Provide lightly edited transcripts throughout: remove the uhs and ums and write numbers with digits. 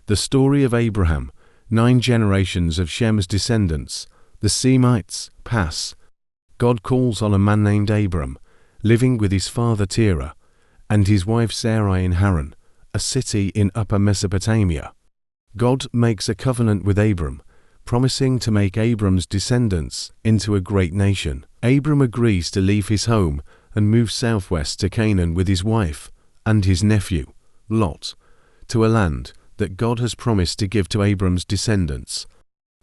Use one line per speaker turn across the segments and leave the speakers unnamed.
The story of Abraham, 9 generations of Shem's descendants, the Semites, pass. God calls on a man named Abram, living with his father Terah, and his wife Sarai in Haran, a city in upper Mesopotamia. God makes a covenant with Abram, promising to make Abram's descendants into a great nation. Abram agrees to leave his home and move southwest to Canaan with his wife and his nephew, Lot, to a land that God has promised to give to Abram's descendants.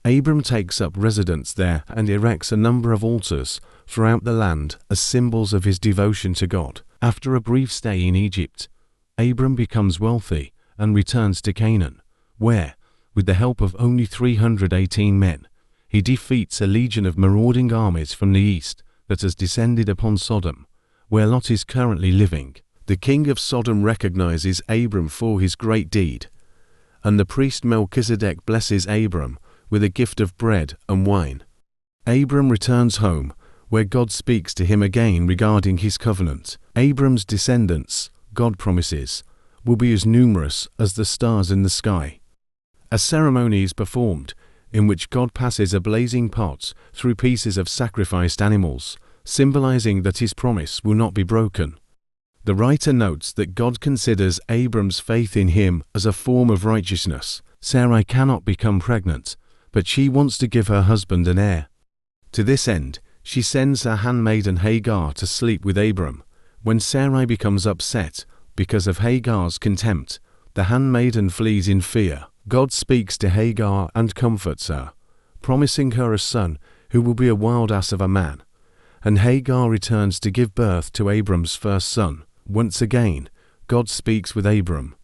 Abram takes up residence there and erects a number of altars throughout the land as symbols of his devotion to God. After a brief stay in Egypt, Abram becomes wealthy and returns to Canaan, where, with the help of only 318 men, he defeats a legion of marauding armies from the east that has descended upon Sodom, where Lot is currently living. The king of Sodom recognizes Abram for his great deed, and the priest Melchizedek blesses Abram with a gift of bread and wine. Abram returns home, where God speaks to him again regarding his covenant. Abram's descendants, God promises, will be as numerous as the stars in the sky. A ceremony is performed in which God passes a blazing pot through pieces of sacrificed animals, symbolizing that his promise will not be broken. The writer notes that God considers Abram's faith in him as a form of righteousness. Sarai cannot become pregnant, but she wants to give her husband an heir. To this end, she sends her handmaiden Hagar to sleep with Abram. When Sarai becomes upset because of Hagar's contempt, the handmaiden flees in fear. God speaks to Hagar and comforts her, promising her a son who will be a wild ass of a man. And Hagar returns to give birth to Abram's first son. Once again, God speaks with Abram,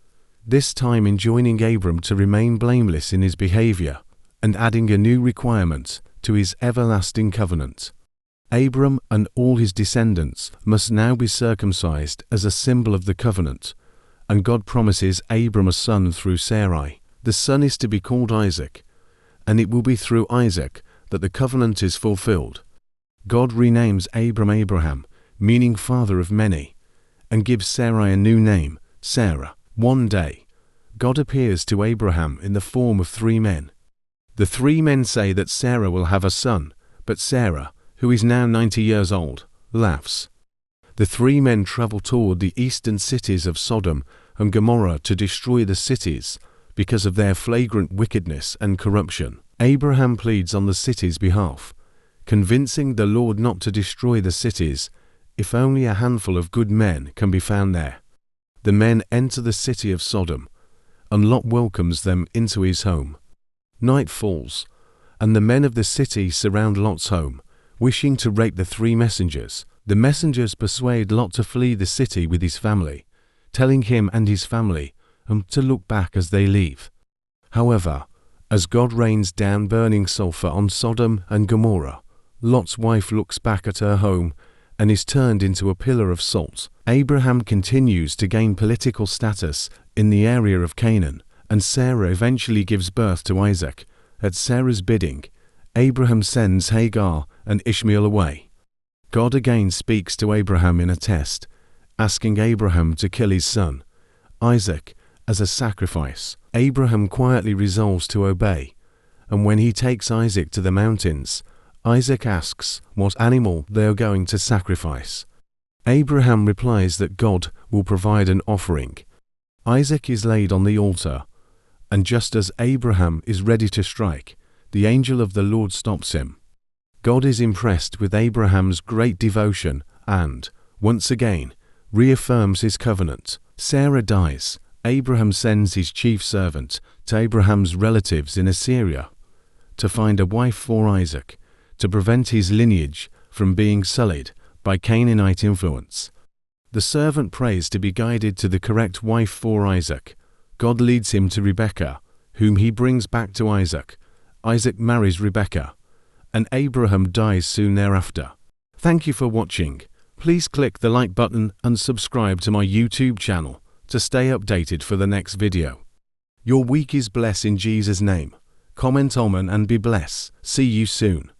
this time enjoining Abram to remain blameless in his behavior and adding a new requirement to his everlasting covenant. Abram and all his descendants must now be circumcised as a symbol of the covenant, and God promises Abram a son through Sarai. The son is to be called Isaac, and it will be through Isaac that the covenant is fulfilled. God renames Abram Abraham, meaning father of many, and gives Sarai a new name, Sarah. One day, God appears to Abraham in the form of 3 men. The 3 men say that Sarah will have a son, but Sarah, who is now 90 years old, laughs. The 3 men travel toward the eastern cities of Sodom and Gomorrah to destroy the cities because of their flagrant wickedness and corruption. Abraham pleads on the cities' behalf, convincing the Lord not to destroy the cities if only a handful of good men can be found there. The men enter the city of Sodom, and Lot welcomes them into his home. Night falls, and the men of the city surround Lot's home, wishing to rape the 3 messengers. The messengers persuade Lot to flee the city with his family, telling him and his family to look back as they leave. However, as God rains down burning sulfur on Sodom and Gomorrah, Lot's wife looks back at her home and is turned into a pillar of salt. Abraham continues to gain political status in the area of Canaan, and Sarah eventually gives birth to Isaac. At Sarah's bidding, Abraham sends Hagar and Ishmael away. God again speaks to Abraham in a test, asking Abraham to kill his son, Isaac, as a sacrifice. Abraham quietly resolves to obey, and when he takes Isaac to the mountains, Isaac asks what animal they are going to sacrifice. Abraham replies that God will provide an offering. Isaac is laid on the altar, and just as Abraham is ready to strike, the angel of the Lord stops him. God is impressed with Abraham's great devotion and, once again, reaffirms his covenant. Sarah dies. Abraham sends his chief servant to Abraham's relatives in Assyria to find a wife for Isaac, to prevent his lineage from being sullied by Canaanite influence. The servant prays to be guided to the correct wife for Isaac. God leads him to Rebekah, whom he brings back to Isaac. Isaac marries Rebekah, and Abraham dies soon thereafter. Thank you for watching. Please click the like button and subscribe to my YouTube channel to stay updated for the next video. Your week is blessed in Jesus' name. Comment, amen, and be blessed. See you soon.